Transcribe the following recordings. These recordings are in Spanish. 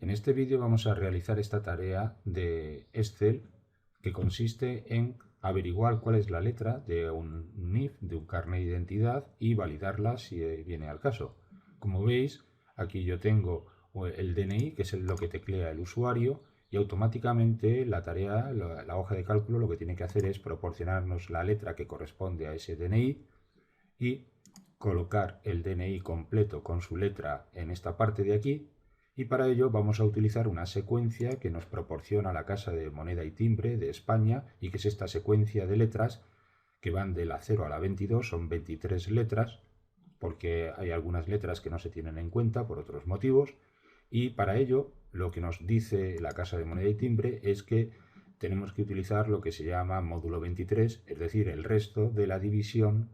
En este vídeo vamos a realizar esta tarea de Excel que consiste en averiguar cuál es la letra de un NIF, de un carnet de identidad, y validarla si viene al caso. Como veis, aquí yo tengo el DNI, que es lo que teclea el usuario, y automáticamente la tarea, la hoja de cálculo, lo que tiene que hacer es proporcionarnos la letra que corresponde a ese DNI y colocar el DNI completo con su letra en esta parte de aquí. Y para ello vamos a utilizar una secuencia que nos proporciona la Casa de Moneda y Timbre de España, y que es esta secuencia de letras que van de la 0 a la 22, son 23 letras, porque hay algunas letras que no se tienen en cuenta por otros motivos, y para ello lo que nos dice la Casa de Moneda y Timbre es que tenemos que utilizar lo que se llama módulo 23, es decir, el resto de la división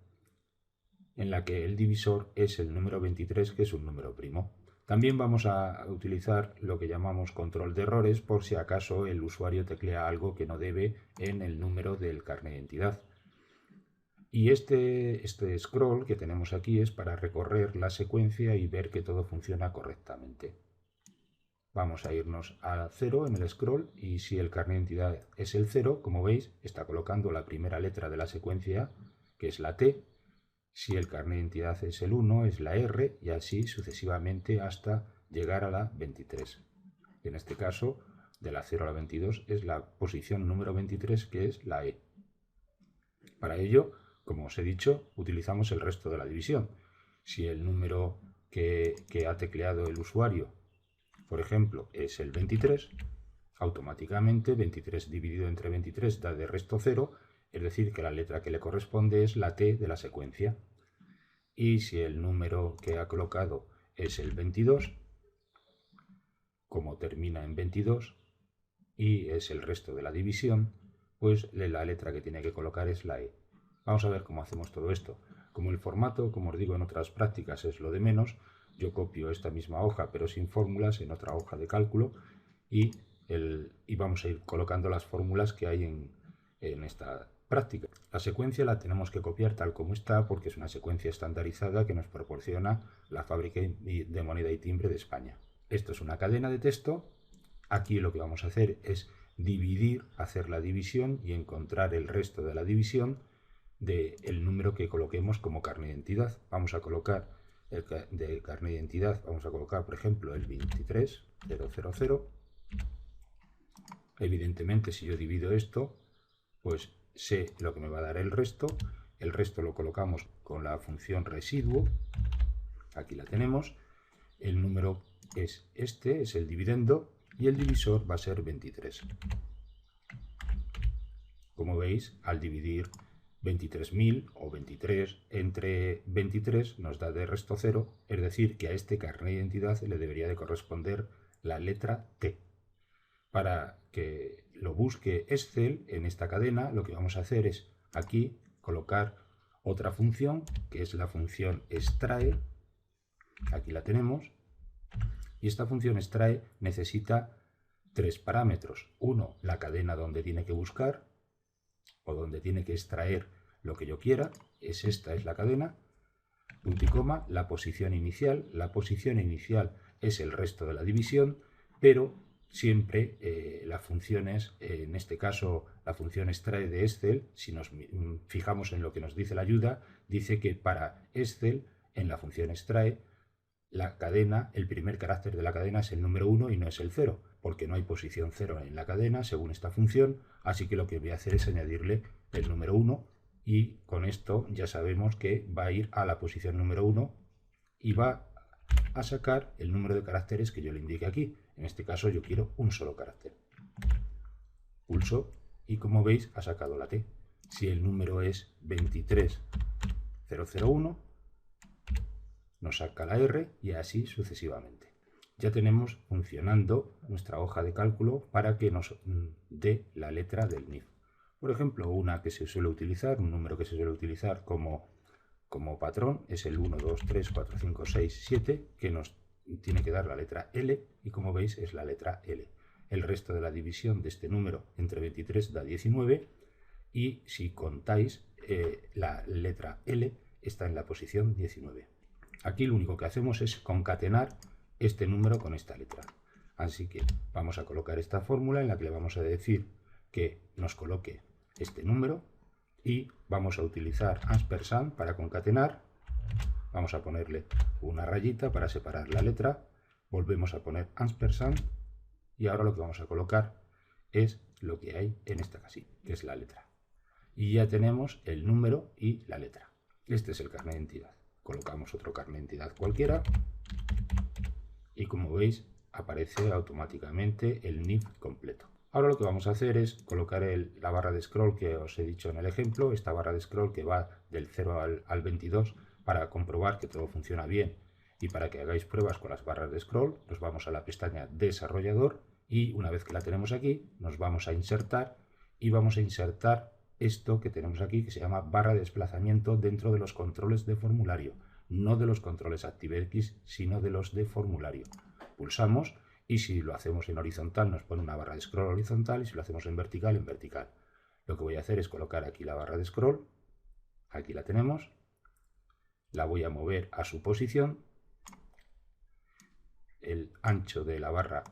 en la que el divisor es el número 23, que es un número primo. También vamos a utilizar lo que llamamos control de errores por si acaso el usuario teclea algo que no debe en el número del carnet de identidad. Y este scroll que tenemos aquí es para recorrer la secuencia y ver que todo funciona correctamente. Vamos a irnos a 0 en el scroll, y si el carnet de identidad es el 0, como veis, está colocando la primera letra de la secuencia, que es la T. Si el carnet de identidad es el 1, es la R, y así sucesivamente hasta llegar a la 23. En este caso, de la 0 a la 22 es la posición número 23, que es la E. Para ello, como os he dicho, utilizamos el resto de la división. Si el número que ha tecleado el usuario, por ejemplo, es el 23, automáticamente 23 dividido entre 23 da de resto 0, es decir, que la letra que le corresponde es la T de la secuencia. Y si el número que ha colocado es el 22, como termina en 22 y es el resto de la división, pues la letra que tiene que colocar es la E. Vamos a ver cómo hacemos todo esto. Como el formato, como os digo en otras prácticas, es lo de menos, yo copio esta misma hoja pero sin fórmulas en otra hoja de cálculo, y vamos a ir colocando las fórmulas que hay en esta práctica. La secuencia la tenemos que copiar tal como está, porque es una secuencia estandarizada que nos proporciona la Fábrica de Moneda y Timbre de España. Esto es una cadena de texto. Aquí lo que vamos a hacer es dividir, hacer la división y encontrar el resto de la división del número que coloquemos como carnet de identidad. Vamos a colocar de carnet de identidad, vamos a colocar, por ejemplo, el 23000. Evidentemente, si yo divido esto, pues sé lo que me va a dar el resto. El resto lo colocamos con la función residuo. Aquí la tenemos. El número es este, es el dividendo, y el divisor va a ser 23. Como veis, al dividir 23.000 o 23 entre 23 nos da de resto 0, es decir, que a este carnet de identidad le debería de corresponder la letra T. Para que lo busque Excel en esta cadena, lo que vamos a hacer es aquí colocar otra función, que es la función extrae. Aquí la tenemos. Y esta función extrae necesita tres parámetros. Uno, la cadena donde tiene que buscar o donde tiene que extraer lo que yo quiera. Esta es la cadena. Punto y coma, la posición inicial. La posición inicial es el resto de la división, pero siempre las funciones, en este caso la función extrae de Excel, si nos fijamos en lo que nos dice la ayuda, dice que para Excel, en la función extrae, la cadena, el primer carácter de la cadena es el número 1 y no es el 0, porque no hay posición 0 en la cadena según esta función, así que lo que voy a hacer es añadirle el número 1, y con esto ya sabemos que va a ir a la posición número 1 y va a sacar el número de caracteres que yo le indique aquí. En este caso yo quiero un solo carácter. Pulso y, como veis, ha sacado la T. Si el número es 23001, nos saca la R, y así sucesivamente. Ya tenemos funcionando nuestra hoja de cálculo para que nos dé la letra del NIF. Por ejemplo, una que se suele utilizar, un número que se suele utilizar como patrón es el 1, 2, 3, 4, 5, 6, 7, que nos tiene que dar la letra L, y como veis es la letra L. El resto de la división de este número entre 23 da 19, y si contáis, la letra L está en la posición 19. Aquí lo único que hacemos es concatenar este número con esta letra. Así que vamos a colocar esta fórmula en la que le vamos a decir que nos coloque este número y vamos a utilizar ampersand para concatenar. Vamos a ponerle una rayita para separar la letra, volvemos a poner ampersand y ahora lo que vamos a colocar es lo que hay en esta casilla, que es la letra. Y ya tenemos el número y la letra. Este es el carnet de identidad. Colocamos otro carnet de identidad cualquiera y como veis aparece automáticamente el NIF completo. Ahora lo que vamos a hacer es colocar la barra de scroll que os he dicho en el ejemplo, esta barra de scroll que va del 0 al 22 para comprobar que todo funciona bien y para que hagáis pruebas con las barras de scroll. Nos vamos a la pestaña desarrollador y una vez que la tenemos aquí nos vamos a insertar y vamos a insertar esto que tenemos aquí que se llama barra de desplazamiento dentro de los controles de formulario, no de los controles ActiveX sino de los de formulario. Pulsamos y si lo hacemos en horizontal nos pone una barra de scroll horizontal y si lo hacemos en vertical, en vertical. Lo que voy a hacer es colocar aquí la barra de scroll, aquí la tenemos, la voy a mover a su posición, el ancho de la barra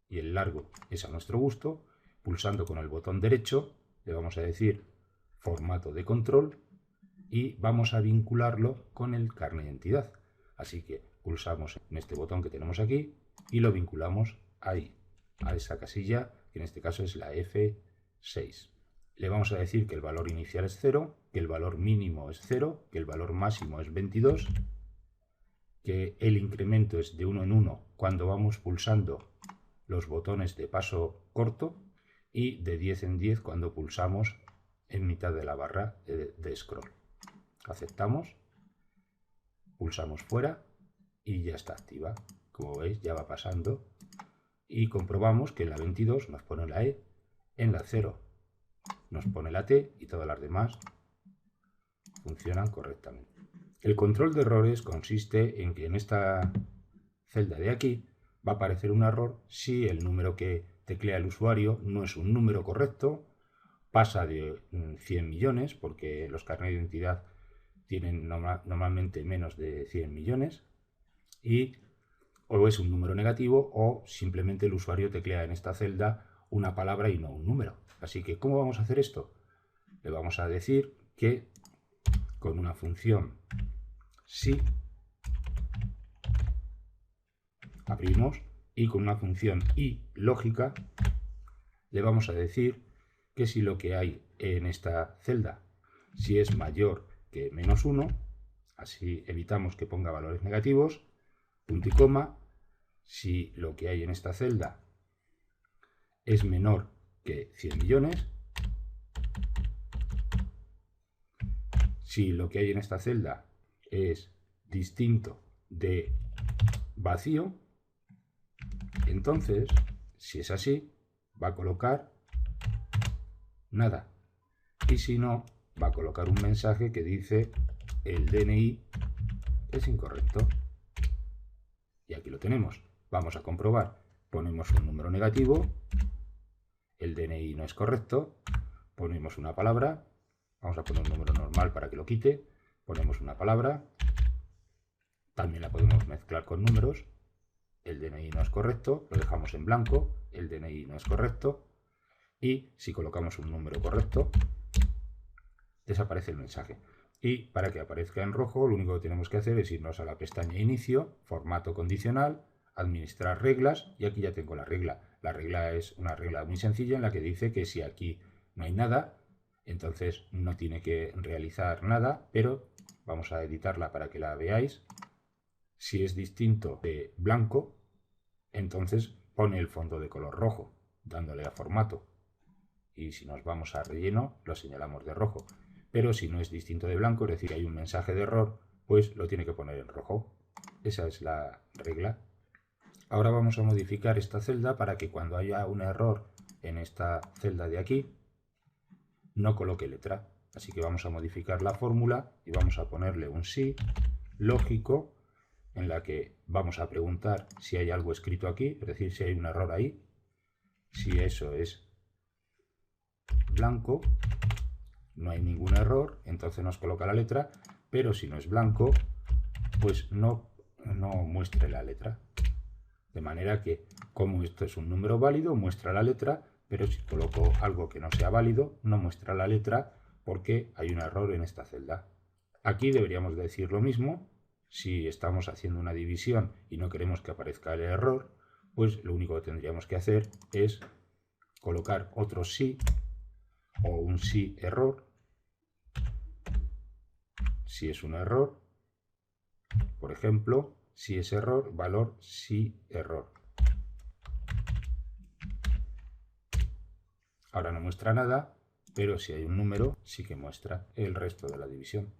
y el largo es a nuestro gusto, pulsando con el botón derecho le vamos a decir formato de control y vamos a vincularlo con el carnet de identidad. Así que pulsamos en este botón que tenemos aquí y lo vinculamos ahí, a esa casilla, que en este caso es la F6. Le vamos a decir que el valor inicial es 0, que el valor mínimo es 0, que el valor máximo es 22, que el incremento es de 1 en 1 cuando vamos pulsando los botones de paso corto y de 10 en 10 cuando pulsamos en mitad de la barra de scroll. Aceptamos, pulsamos fuera y ya está activa. Como veis ya va pasando y comprobamos que en la 22 nos pone la E, en la 0 nos pone la T y todas las demás funcionan correctamente. El control de errores consiste en que en esta celda de aquí va a aparecer un error si el número que teclea el usuario no es un número correcto, pasa de 100 millones porque los carnets de identidad tienen normalmente menos de 100 millones y o es un número negativo o simplemente el usuario teclea en esta celda una palabra y no un número. Así que, ¿cómo vamos a hacer esto? Le vamos a decir que con una función si abrimos y con una función y lógica le vamos a decir que si lo que hay en esta celda si es mayor que -1, así evitamos que ponga valores negativos, punto y coma, si lo que hay en esta celda es menor que 100 millones, si lo que hay en esta celda es distinto de vacío, entonces, si es así, va a colocar nada. Y si no, va a colocar un mensaje que dice el DNI es incorrecto. Y aquí lo tenemos. Vamos a comprobar. Ponemos un número negativo, el DNI no es correcto, ponemos una palabra, vamos a poner un número normal para que lo quite, ponemos una palabra, también la podemos mezclar con números, el DNI no es correcto, lo dejamos en blanco, el DNI no es correcto, y si colocamos un número correcto, desaparece el mensaje. Y para que aparezca en rojo, lo único que tenemos que hacer es irnos a la pestaña Inicio, Formato condicional, Administrar reglas, y aquí ya tengo la regla. La regla es una regla muy sencilla en la que dice que si aquí no hay nada, entonces no tiene que realizar nada, pero vamos a editarla para que la veáis. Si es distinto de blanco, entonces pone el fondo de color rojo, dándole a formato. Y si nos vamos a relleno, lo señalamos de rojo. Pero si no es distinto de blanco, es decir, hay un mensaje de error, pues lo tiene que poner en rojo. Esa es la regla. Ahora vamos a modificar esta celda para que cuando haya un error en esta celda de aquí, no coloque letra. Así que vamos a modificar la fórmula y vamos a ponerle un sí lógico en la que vamos a preguntar si hay algo escrito aquí, es decir, si hay un error ahí. Si eso es blanco, no hay ningún error, entonces nos coloca la letra, pero si no es blanco, pues no muestre la letra. De manera que, como esto es un número válido, muestra la letra, pero si coloco algo que no sea válido, no muestra la letra porque hay un error en esta celda. Aquí deberíamos decir lo mismo. Si estamos haciendo una división y no queremos que aparezca el error, pues lo único que tendríamos que hacer es colocar otro sí o un sí error. Si es un error, por ejemplo, si es error, valor sí error. Ahora no muestra nada, pero si hay un número sí que muestra el resto de la división.